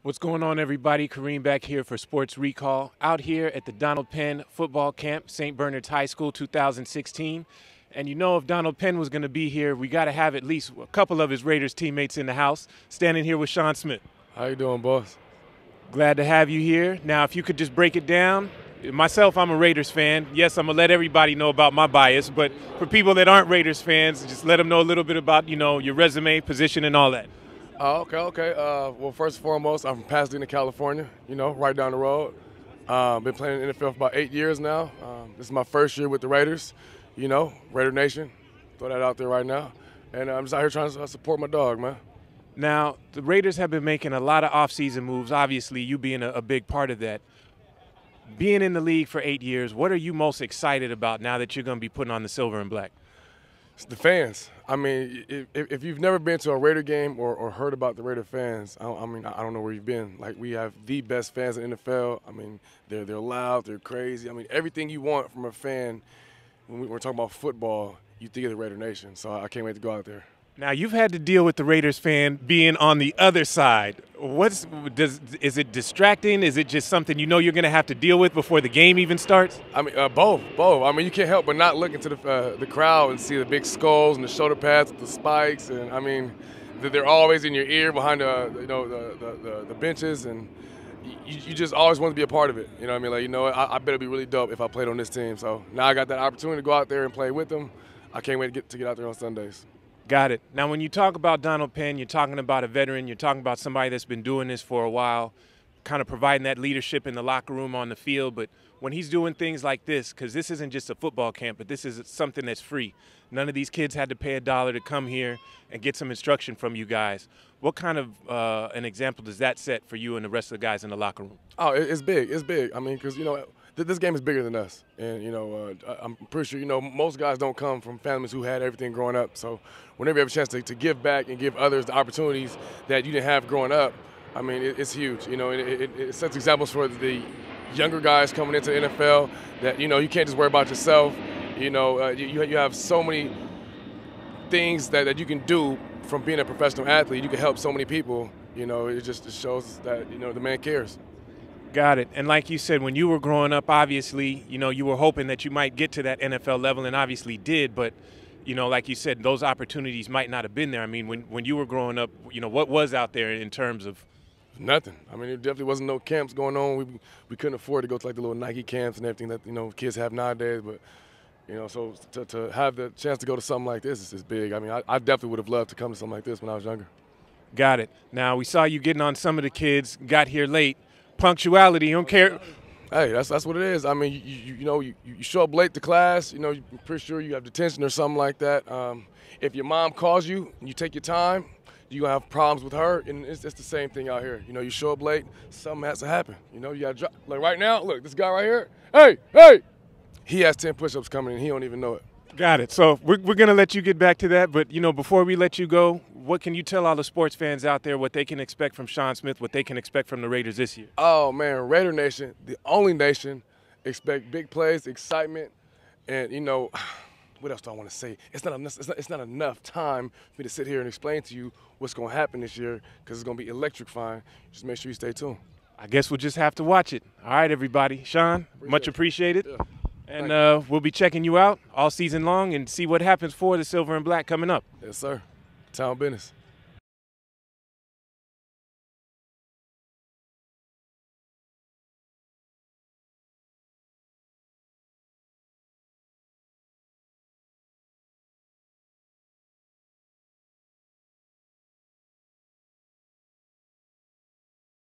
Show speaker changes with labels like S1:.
S1: What's going on, everybody? Kareem back here for Sports Recall, out here at the Donald Penn Football Camp, St. Bernard's High School 2016. And you know, if Donald Penn was going to be here, we got to have at least a couple of his Raiders teammates in the house. Standing here with Sean Smith.
S2: How you doing, boss?
S1: Glad to have you here. Now, if you could just break it down. Myself, I'm a Raiders fan. Yes, I'm going to let everybody know about my bias, but for people that aren't Raiders fans, just let them know a little bit about, your resume, position, and all that.
S2: Okay. Well, first and foremost, I'm from Pasadena, California, right down the road. Been playing in the NFL for about 8 years now. This is my first year with the Raiders, Raider Nation. Throw that out there right now. And I'm just out here trying to support my dog, man.
S1: Now, the Raiders have been making a lot of offseason moves, obviously you being a big part of that. Being in the league for 8 years, what are you most excited about now that you're going to be putting on the silver and black?
S2: It's the fans. I mean, if you've never been to a Raider game or heard about the Raider fans, I don't know where you've been. Like, we have the best fans in the NFL. I mean, they're loud, they're crazy. I mean, everything you want from a fan when we're talking about football, you think of the Raider Nation. So I can't wait to go out there.
S1: Now, you've had to deal with the Raiders fan being on the other side. Is it distracting? Is it just something you're going to have to deal with before the game even starts?
S2: I mean, both. I mean, you can't help but not look into the crowd and see the big skulls and the shoulder pads with the spikes, and I mean, they're always in your ear behind the benches, and you just always want to be a part of it. You know what I mean? Like, I better be really dope if I played on this team. So now I got that opportunity to go out there and play with them. I can't wait to get out there on Sundays.
S1: Got it. Now, when you talk about Donald Penn, you're talking about a veteran, you're talking about somebody that's been doing this for a while, kind of providing that leadership in the locker room, on the field. But when he's doing things like this, because this isn't just a football camp, but this is something that's free. None of these kids had to pay $1 to come here and get some instruction from you guys. What kind of an example does that set for you and the rest of the guys in the locker room?
S2: Oh, it's big. It's big. I mean, because, this game is bigger than us. And, I'm pretty sure, most guys don't come from families who had everything growing up. So whenever you have a chance to give back and give others the opportunities that you didn't have growing up, I mean, it's huge. It sets examples for the younger guys coming into the NFL that, you can't just worry about yourself. You have so many things that you can do from being a professional athlete. You can help so many people. It just shows that, the man cares.
S1: Got it. And like you said, when you were growing up, obviously, you were hoping that you might get to that NFL level, and obviously did. But, like you said, those opportunities might not have been there. I mean, when you were growing up, what was out there in terms of?
S2: Nothing. I mean, there definitely wasn't no camps going on. We couldn't afford to go to, like, the little Nike camps and everything that, kids have nowadays. But, so to have the chance to go to something like this is big. I mean, I definitely would have loved to come to something like this when I was younger.
S1: Got it. Now, we saw you getting on some of the kids, got here late. Punctuality, you don't care.
S2: Hey, that's what it is. I mean, you show up late to class, you're pretty sure you have detention or something like that. If your mom calls you and you take your time, you're going to have problems with her, and it's the same thing out here. You show up late, something has to happen. You got to drop. Like right now, look, this guy right here, hey! He has 10 push-ups coming and he don't even know it.
S1: Got it. So we're going to let you get back to that, but, before we let you go, what can you tell all the sports fans out there what they can expect from Sean Smith, what they can expect from the Raiders this year?
S2: Oh, man, Raider Nation, the only nation, expect big plays, excitement, and, what else do I want to say? It's not enough time for me to sit here and explain to you what's going to happen this year because it's going to be electrifying. Just make sure you stay tuned.
S1: I guess we'll just have to watch it. All right, everybody. Sean, much appreciated.
S2: Yeah.
S1: And we'll be checking you out all season long and see what happens for the silver and black coming up.
S2: Yes, sir. Town business.